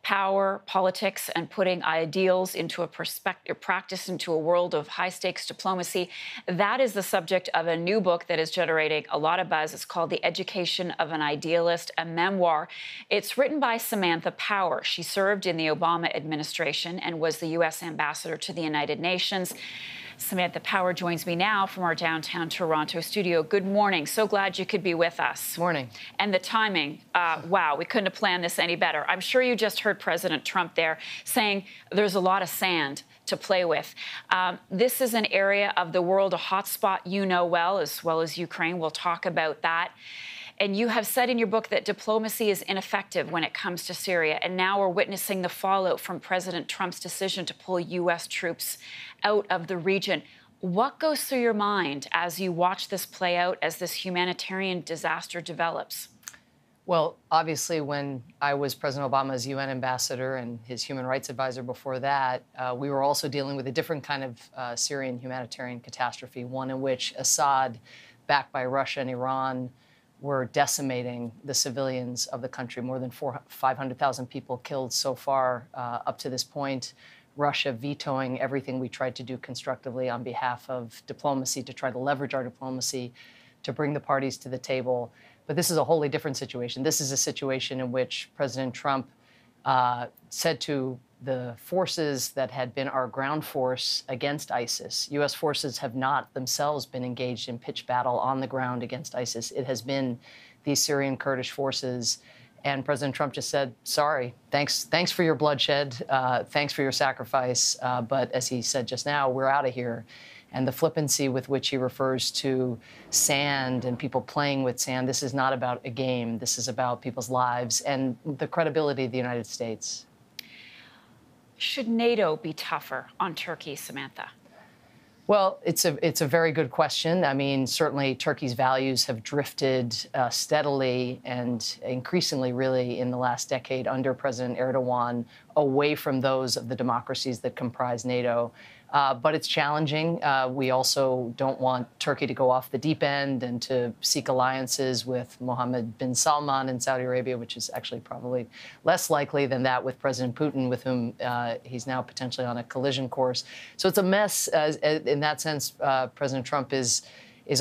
power, politics, and putting ideals into a perspective, practice into a world of high-stakes diplomacy. That is the subject of a new book that is generating a lot of buzz. It's called The Education of an Idealist, a memoir. It's written by Samantha Power. She served in the Obama administration and was the U.S. ambassador to the United Nations. Samantha Power joins me now from our downtown Toronto studio. Good morning. So glad you could be with us. Morning. And the timing, wow, we couldn't have planned this any better. I'm sure you just heard President Trump there saying there's a lot of sand to play with. This is an area of the world, a hotspot you know well as Ukraine. We'll talk about that. And you have said in your book that diplomacy is ineffective when it comes to Syria. And now we're witnessing the fallout from President Trump's decision to pull U.S. troops out of the region. What goes through your mind as you watch this play out, as this humanitarian disaster develops? Well, obviously, when I was President Obama's UN ambassador and his human rights advisor before that, we were also dealing with a different kind of Syrian humanitarian catastrophe, one in which Assad, backed by Russia and Iran, were decimating the civilians of the country. More than 500,000 people killed so far up to this point. Russia vetoing everything we tried to do constructively on behalf of diplomacy, to try to leverage our diplomacy to bring the parties to the table. But this is a wholly different situation. This is a situation in which President Trump said to the forces that had been our ground force against ISIS. U.S. forces have not themselves been engaged in pitched battle on the ground against ISIS. It has been these Syrian Kurdish forces. And President Trump just said, sorry, thanks for your bloodshed, thanks for your sacrifice. But as he said just now, we're out of here. And the flippancy with which he refers to sand and people playing with sand, this is not about a game. This is about people's lives and the credibility of the United States. Should NATO be tougher on Turkey, Samantha? Well, it's a very good question. I mean, certainly Turkey's values have drifted steadily and increasingly, really, in the last decade under President Erdogan, away from those of the democracies that comprise NATO. But it's challenging. We also don't want Turkey to go off the deep end and to seek alliances with Mohammed bin Salman in Saudi Arabia, which is actually probably less likely than that with President Putin, with whom he's now potentially on a collision course. So it's a mess. In that sense, President Trump is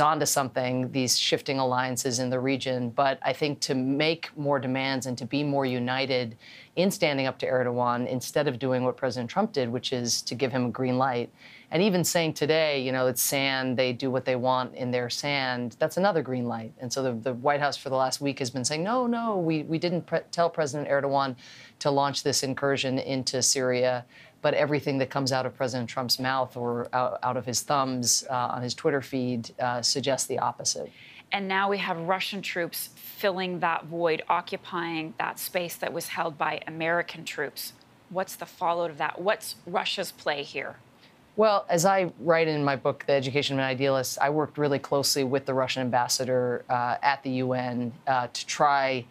onto something, these shifting alliances in the region. But I think to make more demands and to be more united in standing up to Erdogan, instead of doing what President Trump did, which is to give him a green light, and even saying today, you know, it's sand, they do what they want in their sand, that's another green light. And so the White House for the last week has been saying, no, we didn't tell President Erdogan to launch this incursion into Syria. But everything that comes out of President Trump's mouth or out of his thumbs on his Twitter feed suggests the opposite. And now we have Russian troops filling that void, occupying that space that was held by American troops. What's the fallout of that? What's Russia's play here? Well, as I write in my book, The Education of an Idealist, I worked really closely with the Russian ambassador at the UN to try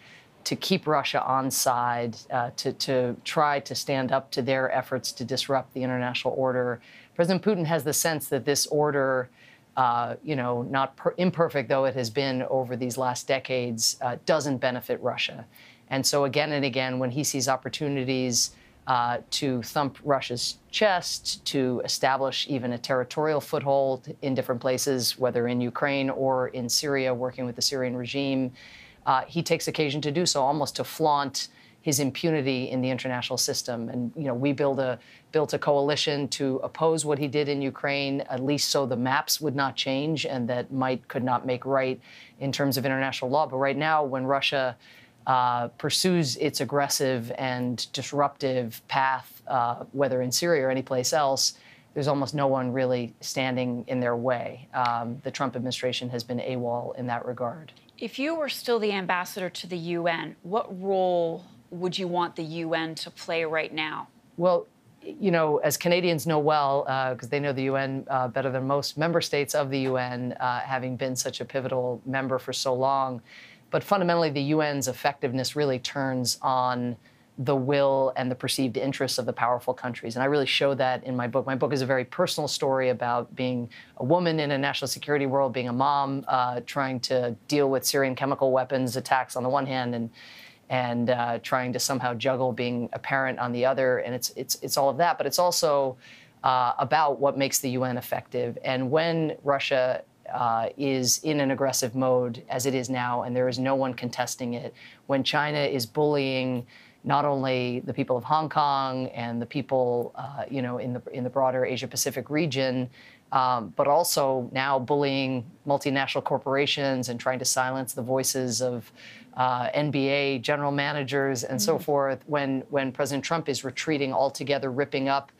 to keep Russia on side, to try to stand up to their efforts to disrupt the international order. President Putin has the sense that this order, not imperfect though it has been over these last decades, doesn't benefit Russia. And so again and again, when he sees opportunities to thump Russia's chest, to establish even a territorial foothold in different places, whether in Ukraine or in Syria, working with the Syrian regime, he takes occasion to do so, almost to flaunt his impunity in the international system. And, you know, we built a coalition to oppose what he did in Ukraine, at least so the maps would not change and that might could not make right in terms of international law. But right now, when Russia pursues its aggressive and disruptive path, whether in Syria or anyplace else, there's almost no one really standing in their way. The Trump administration has been AWOL in that regard. If you were still the ambassador to the UN, what role would you want the UN to play right now? Well, you know, as Canadians know well, because they know the UN better than most member states of the UN, having been such a pivotal member for so long. But fundamentally, the UN's effectiveness really turns on the will and the perceived interests of the powerful countries. And I really show that in my book. My book is a very personal story about being a woman in a national security world, being a mom, trying to deal with Syrian chemical weapons attacks on the one hand, trying to somehow juggle being a parent on the other. And it's all of that. But it's also about what makes the UN effective. And when Russia is in an aggressive mode, as it is now, and there is no one contesting it, when China is bullying not only the people of Hong Kong and the people, in the broader Asia-Pacific region, but also now bullying multinational corporations and trying to silence the voices of NBA general managers and so forth, when President Trump is retreating altogether, ripping up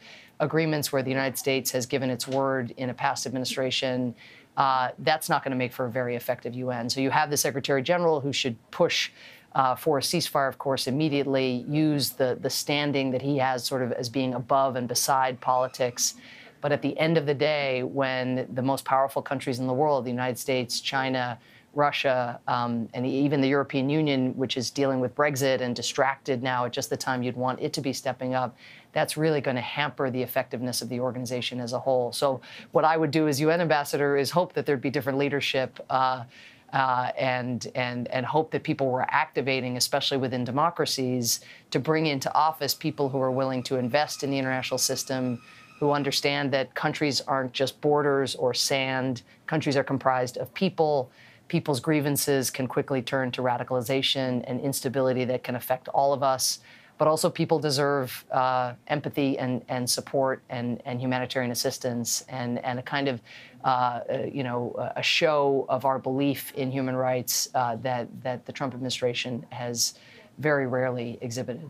agreements where the United States has given its word in a past administration, that's not going to make for a very effective UN. So you have the Secretary General who should push for a ceasefire, of course, immediately, use the standing that he has sort of as being above and beside politics. But at the end of the day, when the most powerful countries in the world, the United States, China, Russia, and even the European Union, which is dealing with Brexit and distracted now at just the time you'd want it to be stepping up, that's really going to hamper the effectiveness of the organization as a whole. So what I would do as UN ambassador is hope that there'd be different leadership and hope that people were activating, especially within democracies, to bring into office people who are willing to invest in the international system, who understand that countries aren't just borders or sand. Countries are comprised of people. People's grievances can quickly turn to radicalization and instability that can affect all of us. But also people deserve empathy and support and humanitarian assistance and a kind of, a show of our belief in human rights that the Trump administration has very rarely exhibited.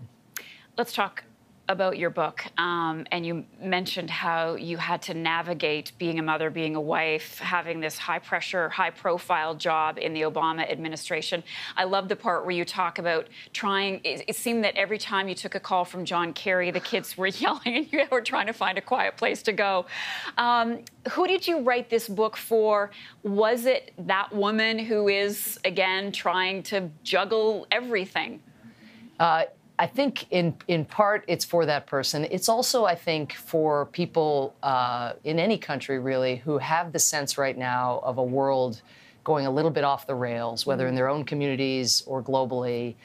Let's talk about your book. And you mentioned how you had to navigate being a mother, being a wife, having this high-pressure, high-profile job in the Obama administration. I love the part where you talk about trying. It seemed that every time you took a call from John Kerry, the kids were yelling and you were trying to find a quiet place to go. Who did you write this book for? Was it that woman who is, again, trying to juggle everything? I think in part it's for that person. It's also, I think, for people in any country, really, who have the sense right now of a world going a little bit off the rails, whether in their own communities or globally.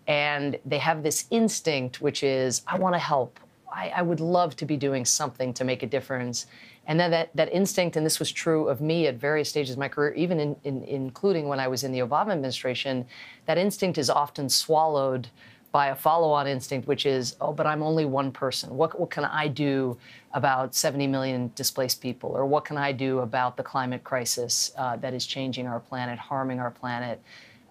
And they have this instinct, which is, I want to help. I would love to be doing something to make a difference. And then that instinct, and this was true of me at various stages of my career, even including when I was in the Obama administration, that instinct is often swallowed by a follow-on instinct, which is, oh, but I'm only one person. What can I do about 70 million displaced people? Or what can I do about the climate crisis that is changing our planet, harming our planet,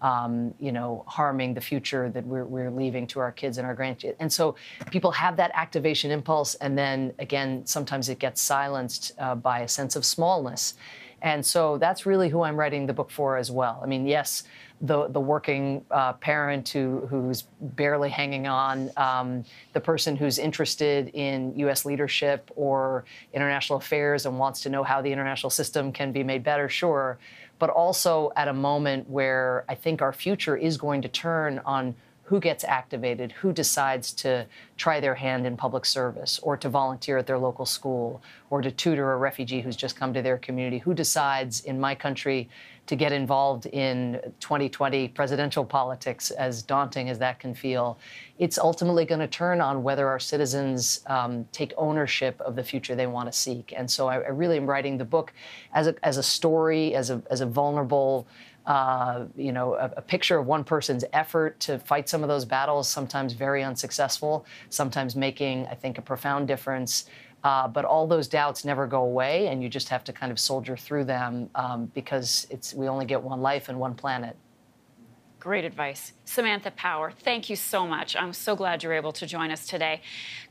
harming the future that we're leaving to our kids and our grandkids? And so people have that activation impulse, and then, again, sometimes it gets silenced by a sense of smallness. And so that's really who I'm writing the book for as well. I mean, yes, the working parent who's barely hanging on, the person who's interested in U.S. leadership or international affairs and wants to know how the international system can be made better, sure. But also at a moment where I think our future is going to turn on who gets activated, who decides to try their hand in public service or to volunteer at their local school or to tutor a refugee who's just come to their community, who decides in my country to get involved in 2020 presidential politics, as daunting as that can feel. It's ultimately going to turn on whether our citizens take ownership of the future they want to seek. And so I really am writing the book as a story, as a vulnerable, a picture of one person's effort to fight some of those battles, sometimes very unsuccessful, sometimes making, I think, a profound difference. But all those doubts never go away, and you just have to kind of soldier through them because we only get one life and one planet. Great advice. Samantha Power, thank you so much. I'm so glad you're able to join us today.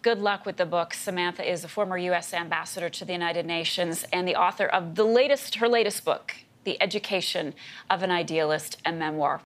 Good luck with the book. Samantha is a former U.S. ambassador to the United Nations and the author of her latest book, The Education of an Idealist, a Memoir.